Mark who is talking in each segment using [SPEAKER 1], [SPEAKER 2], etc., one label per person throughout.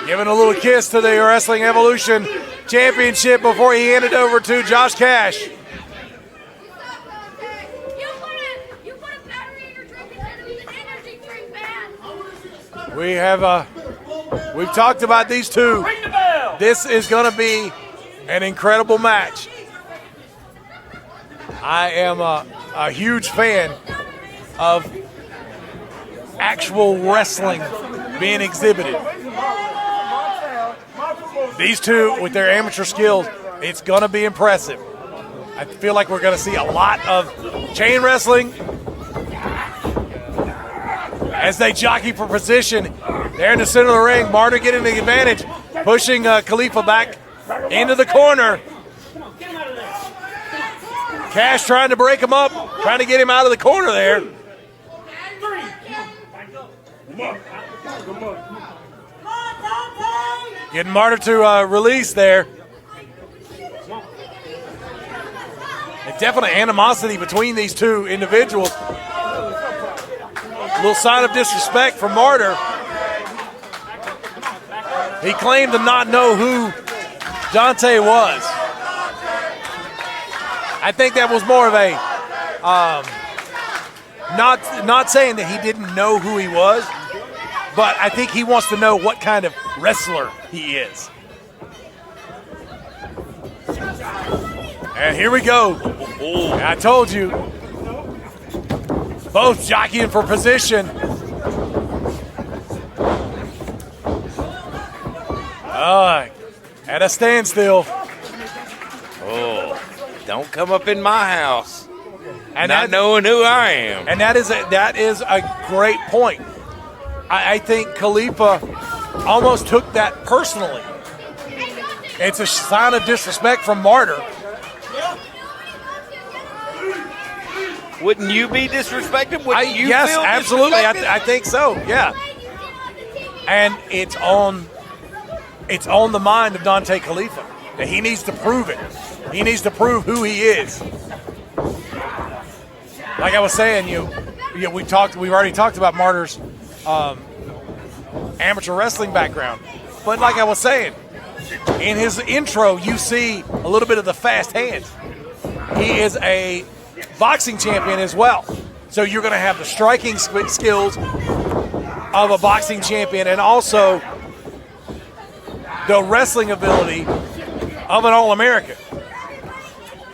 [SPEAKER 1] Giving a little kiss to the Wrestling Evolution Championship before he handed over to Josh Cash. We've talked about these two. This is going to be an incredible match. I am a huge fan of actual wrestling being exhibited. These two, with their amateur skills, it's going to be impressive. I feel like we're going to see a lot of chain wrestling as they jockey for position. They're in the center of the ring. Martyr getting the advantage, pushing Khalifa back into the corner. Cash trying to break him up, trying to get him out of the corner there. Getting Martyr to release there. And definite animosity between these two individuals. A little sign of disrespect from Martyr. He claimed to not know who Dontay was. I think that was more of a not saying that he didn't know who he was, but I think he wants to know what kind of wrestler he is. And here we go. I told you, both jockeying for position. At a standstill.
[SPEAKER 2] Oh, don't come up in my house. And not knowing who I am.
[SPEAKER 1] And that is a great point. I think Khalifa almost took that personally. It's a sign of disrespect from Martyr.
[SPEAKER 2] Wouldn't you be disrespected?
[SPEAKER 1] Yes,
[SPEAKER 2] feel
[SPEAKER 1] absolutely.
[SPEAKER 2] disrespected?
[SPEAKER 1] I think so. Yeah. And it's on the mind of Dontay Khalifah that he needs to prove it. He needs to prove who he is. Like I was saying, we've already talked about Martyr's amateur wrestling background. But like I was saying, in his intro, you see a little bit of the fast hands. He is a boxing champion as well. So you're going to have the striking skills of a boxing champion and also the wrestling ability of an All-American.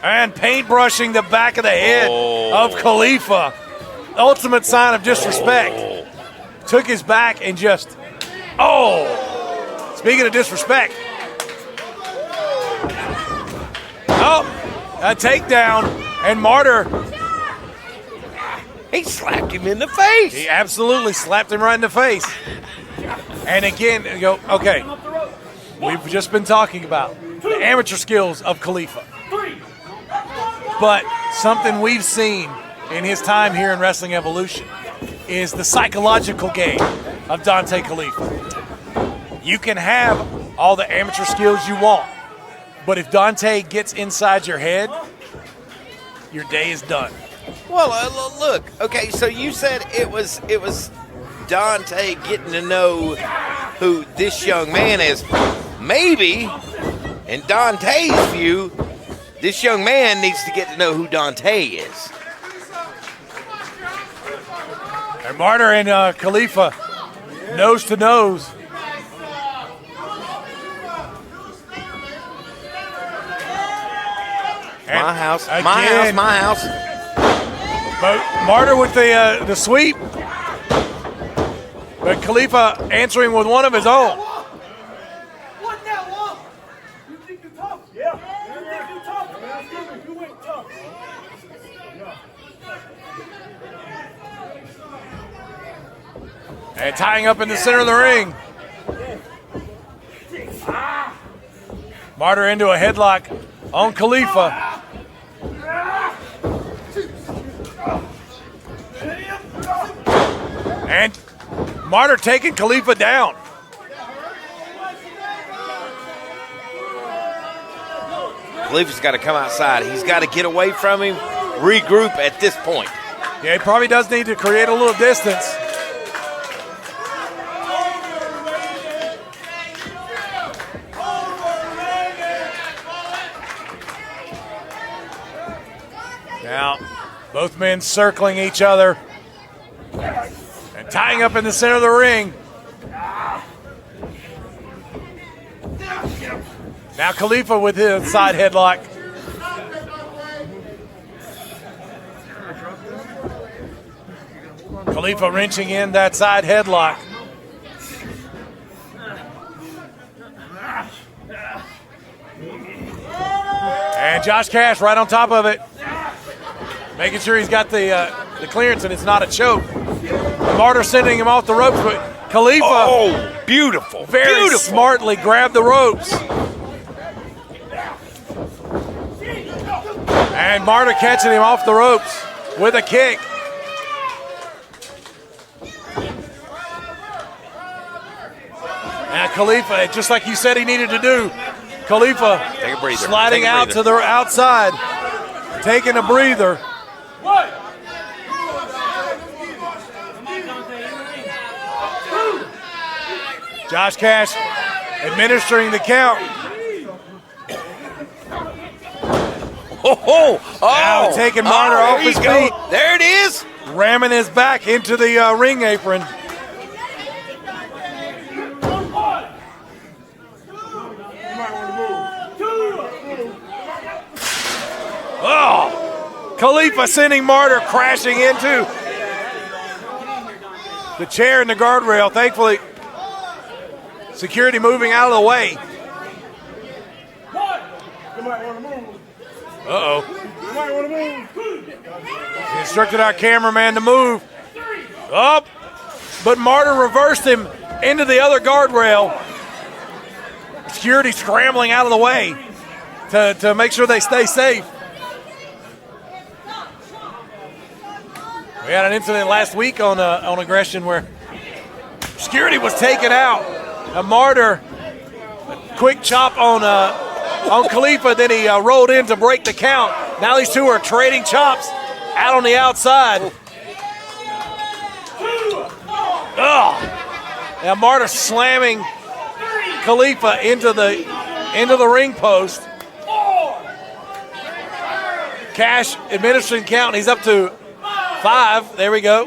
[SPEAKER 1] And paintbrushing the back of the head of Khalifa. Ultimate sign of disrespect. Took his back and just, speaking of disrespect. A takedown, and Martyr.
[SPEAKER 2] He slapped him in the face.
[SPEAKER 1] He absolutely slapped him right in the face. And again, okay, we've just been talking about the amateur skills of Khalifa. But something we've seen in his time here in Wrestling Evolution is the psychological game of Dontay Khalifah. You can have all the amateur skills you want, but if Dontay gets inside your head, your day is done.
[SPEAKER 2] Well, look, okay, so you said it was Dontay getting to know who this young man is. Maybe, in Dontay's view, this young man needs to get to know who Dontay is.
[SPEAKER 1] And Martyr and Khalifa, nose to nose.
[SPEAKER 2] My house, my house.
[SPEAKER 1] But Martyr with the sweep. But Khalifa answering with one of his own.
[SPEAKER 3] What now, you think you're tough? Yeah. You think you're tough? You went tough.
[SPEAKER 1] And tying up in the center of the ring. Martyr into a headlock on Khalifa. And Martyr taking Khalifa down.
[SPEAKER 2] Khalifa's got to come outside. He's got to get away from him, regroup at this point.
[SPEAKER 1] Yeah, he probably does need to create a little distance. Both men circling each other and tying up in the center of the ring. Now Khalifa with his side headlock. Khalifa wrenching in that side headlock. And Josh Cash right on top of it. Making sure he's got the clearance and it's not a choke. Martyr sending him off the ropes, but Khalifa
[SPEAKER 2] beautiful.
[SPEAKER 1] Very
[SPEAKER 2] beautiful.
[SPEAKER 1] smartly grabbed the ropes. And Martyr catching him off the ropes with a kick. Now Khalifa, just like you said he needed to do, Khalifa
[SPEAKER 2] Take a breather.
[SPEAKER 1] sliding
[SPEAKER 2] Take a
[SPEAKER 1] out
[SPEAKER 2] breather.
[SPEAKER 1] to the outside, taking a breather. Josh Cash administering the count. Now taking Martyr off his feet.
[SPEAKER 2] There it is.
[SPEAKER 1] Ramming his back into the ring apron. Oh! Khalifa sending Martyr crashing into the chair and the guardrail. Thankfully, security moving out of the way. Uh-oh. He instructed our cameraman to move. Up. But Martyr reversed him into the other guardrail. Security scrambling out of the way to make sure they stay safe. We had an incident last week on aggression where security was taken out. A Martyr, a quick chop on Khalifa, then he rolled in to break the count. Now these two are trading chops out on the outside. Now Martyr slamming Khalifa into the ring post. Cash administering count. He's up to 5. There we go.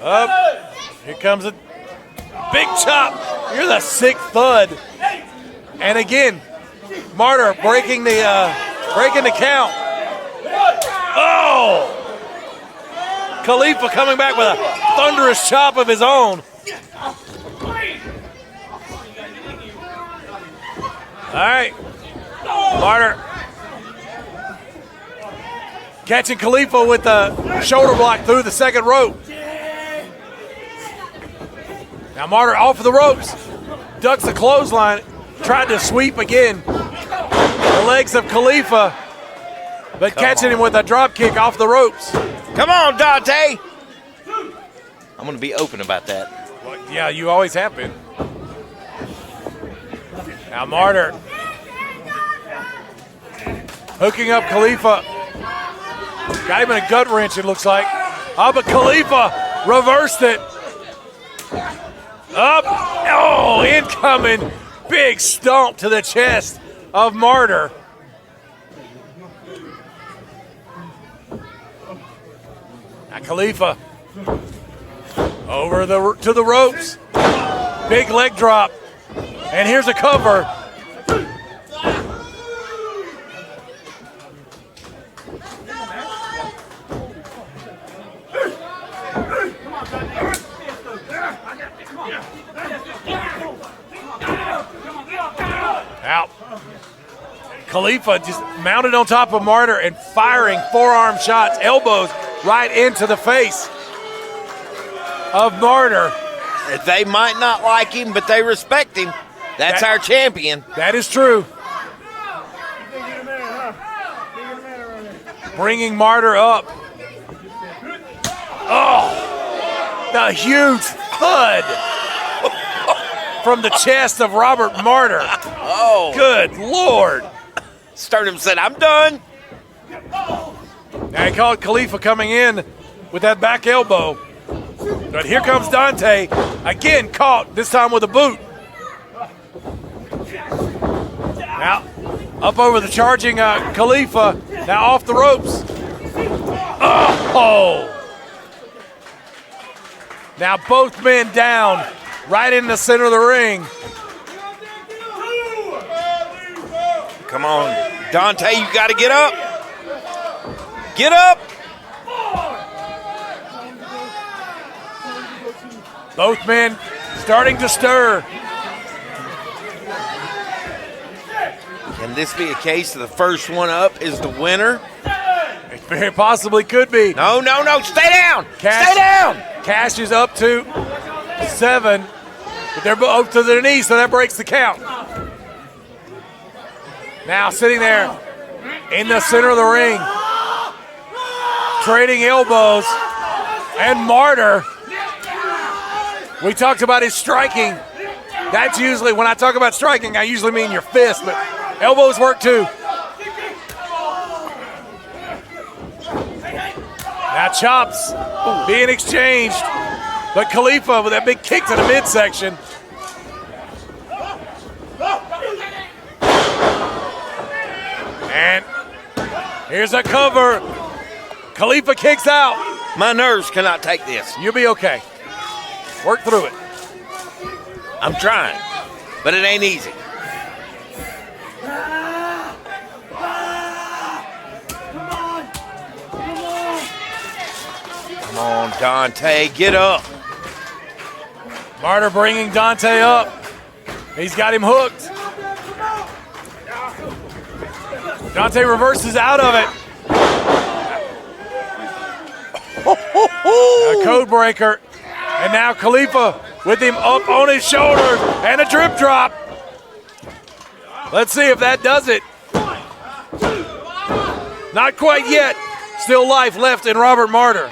[SPEAKER 1] Up. Here comes a big chop. You're the sick thud. And again, Martyr breaking the count. Oh! Khalifa coming back with a thunderous chop of his own. All right. Martyr catching Khalifa with the shoulder block through the second rope. Now Martyr off of the ropes, ducks the clothesline, tried to sweep again. The legs of Khalifa, but catching him with a drop kick off the ropes.
[SPEAKER 2] Come on, Dontay. I'm going to be open about that.
[SPEAKER 1] Well, yeah, you always have been. Now Martyr hooking up Khalifa. Got him in a gut wrench, it looks like. Oh, but Khalifa reversed it. Up. Oh, incoming big stomp to the chest of Martyr. Now Khalifa over to the ropes. Big leg drop. And here's a cover. Out. Khalifa just mounted on top of Martyr and firing forearm shots, elbows right into the face of Martyr.
[SPEAKER 2] They might not like him, but they respect him. That's our champion.
[SPEAKER 1] That is true. Bringing Martyr up. Oh, the huge thud from the chest of Robert Martyr.
[SPEAKER 2] Oh,
[SPEAKER 1] Good Lord.
[SPEAKER 2] Sternum said, I'm done.
[SPEAKER 1] Now he called Khalifa coming in with that back elbow. But here comes Dontay, again caught, this time with a boot. Now, up over the charging Khalifa. Now off the ropes. Oh! Now both men down right in the center of the ring.
[SPEAKER 2] Come on, Dontay, you got to get up. Get up.
[SPEAKER 1] Both men starting to stir.
[SPEAKER 2] Can this be a case of the first one up is the winner?
[SPEAKER 1] It very possibly could be.
[SPEAKER 2] No, no, no. Stay down.
[SPEAKER 1] Cash,
[SPEAKER 2] Stay down.
[SPEAKER 1] Cash is up to 7, but they're both to their knees, so that breaks the count. Now sitting there in the center of the ring, trading elbows, and Martyr. We talked about his striking. That's usually, when I talk about striking, I usually mean your fist, but elbows work too. Now chops being exchanged, but Khalifa with that big kick to the midsection. And here's a cover. Khalifa kicks out.
[SPEAKER 2] My nerves cannot take this.
[SPEAKER 1] You'll be okay. Work through it.
[SPEAKER 2] I'm trying, but it ain't easy. Come on, Dontay, get up.
[SPEAKER 1] Martyr bringing Dontay up. He's got him hooked. Dontay reverses out of it. A code breaker. And now Khalifa with him up on his shoulders and a drip drop. Let's see if that does it. Not quite yet. Still life left in Robert Martyr.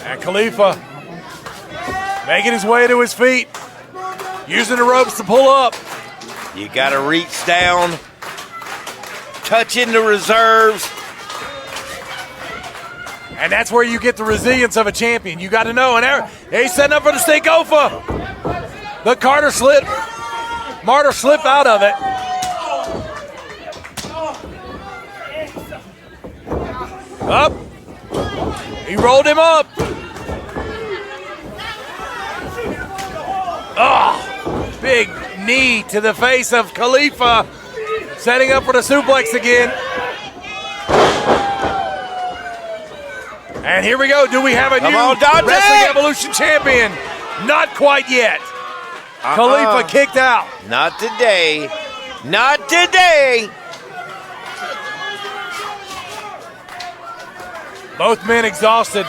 [SPEAKER 1] And Khalifa making his way to his feet, using the ropes to pull up.
[SPEAKER 2] You got to reach down, touching the reserves.
[SPEAKER 1] And that's where you get the resilience of a champion. You got to know. And there, he's setting up for the Stakeofa. The Martyr slipped out of it. Up. He rolled him up. Oh, big knee to the face of Khalifa. Setting up for the suplex again. And here we go. Do we have a new Wrestling Evolution champion? Not quite yet. Khalifa kicked out.
[SPEAKER 2] Not today. Not today.
[SPEAKER 1] Both men exhausted.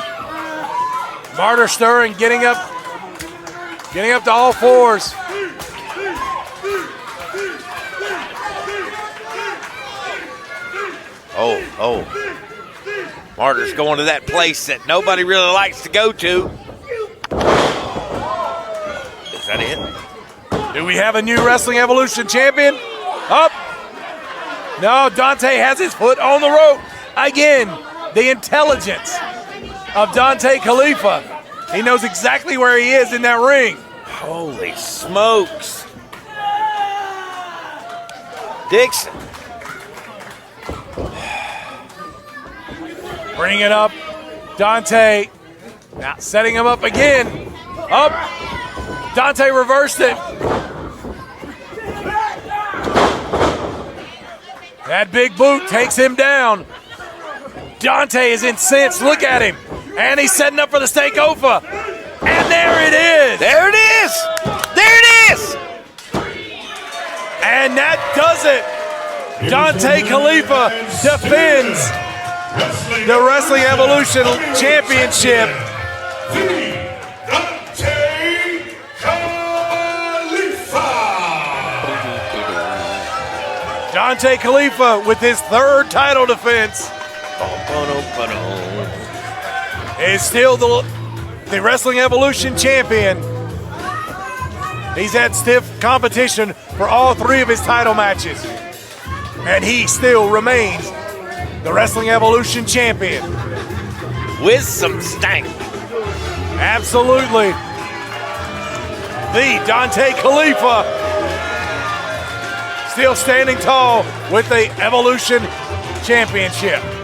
[SPEAKER 1] Martyr stirring, getting up to all fours.
[SPEAKER 2] Oh. Martyr's going to that place that nobody really likes to go to. Is that it?
[SPEAKER 1] Do we have a new Wrestling Evolution champion? Up. No, Dontay has his foot on the rope. Again, the intelligence of Dontay Khalifah. He knows exactly where he is in that ring.
[SPEAKER 2] Holy smokes. Dixon.
[SPEAKER 1] Bring it up. Dontay now setting him up again. Up. Dontay reversed it. That big boot takes him down. Dontay is incensed. Look at him. And he's setting up for the Stakeofa. And there it is.
[SPEAKER 2] There it is. There it is.
[SPEAKER 1] And that does it. Dontay Khalifah defends the Wrestling Evolution Championship.
[SPEAKER 3] Dontay Khalifah.
[SPEAKER 1] Dontay Khalifah with his third title defense is still the Wrestling Evolution champion. He's had stiff competition for all three of his title matches, and he still remains the Wrestling Evolution champion.
[SPEAKER 2] With some stank.
[SPEAKER 1] Absolutely. The Dontay Khalifah still standing tall with the Evolution Championship.